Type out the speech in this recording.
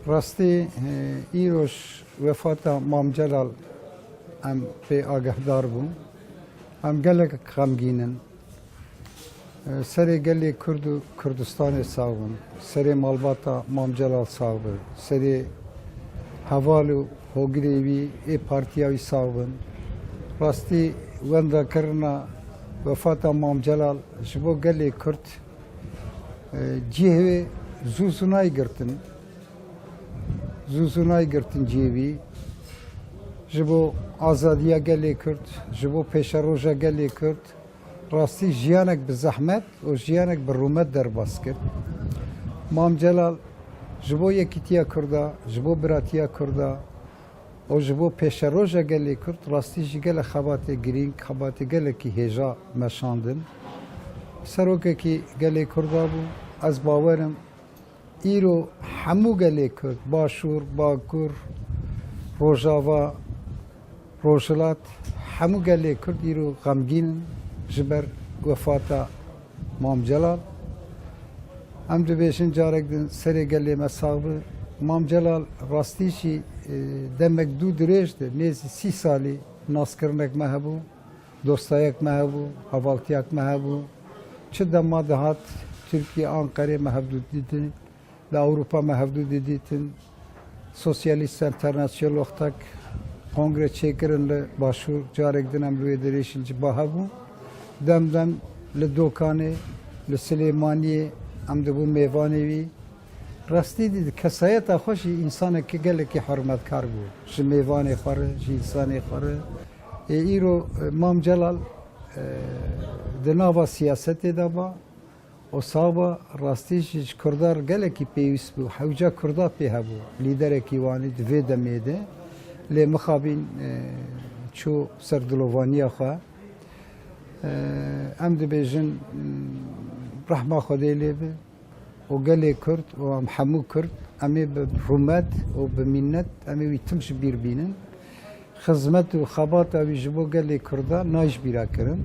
Rastî îroj vefata Mam Celal em pê agahdar bûn. Em gelek xemgîn in. Serê gelê Kurd û Kurdistanê sağ bûn. Serê malbata Mam Celal sağ bû. Serê heval û hogirê wî ê partiya wî sağ bûn. Rastî wendakirina vefata Mam Celal ji bo gelê Kurd cihê zû zûnayê girtin. Zûzûnayê girtin cihê wî ji bo azadiya gelê Kurd, ji bo pêşeroja gelê Kurd rastî jiyanek bi zehmet û jiyanek bi rûmet derbas kir. Mam Celal ji bo yekîtiya Kurda, ji bo biratiya Kurda û ji bo pêşeroja gelê Kurd rastî jî gelek xebatê girîng, xebatê gelekî hêja meşandin. Serokekî gelê Kurda bû. Ez bawerim îro hemû gelê Kurd, Başûr, Bakur, Rojava, Rojhilat, hemû gelê Kurd îro xemgîn in ji ber wefata Mam Celal. Em dibêjin carek din serê gelê me sağ bû. Mam Celal rastî jî demek dû dirêj de nêzî 30 salî naskirinek me hebû, dostayek me hebû, hevaltiyak me hebû. Çi dema dihat Türkiye, Ankara'ya me hevdû dîtin, li Avrupa me hevdû dîtin, Sosyalist Internasyonel Ortak Kongre çêkirin li Başûr carek din em li wê dirêjin ji ba hebû. Dem dem li Dokanê, li Silêmaniyê em dibû mêvanê wî. Rastî dît kesayeta xwe jî însanekî gelekî hirmetkar bû. Ji mêvanê xwe re, ji însanê xwe re. Îro Mam Celal di nava siyasetê de ba. O sava rastî ji Kurdar gelekî pêwîst bû. Hewca Kurda pê hebû. Lîderekî wanî di vê demê de lê mixabîn çû ser dilovaniya xwe. Em dibêjin rehma Xwedê lê be û gelê Kurd û em hemû Kurd em ê bi rûmet û bi mînnet em ê wî tim ji bîr bînin. Xizmet û xebata wî ji bo gelê Kurda nayê ji bîra kirin.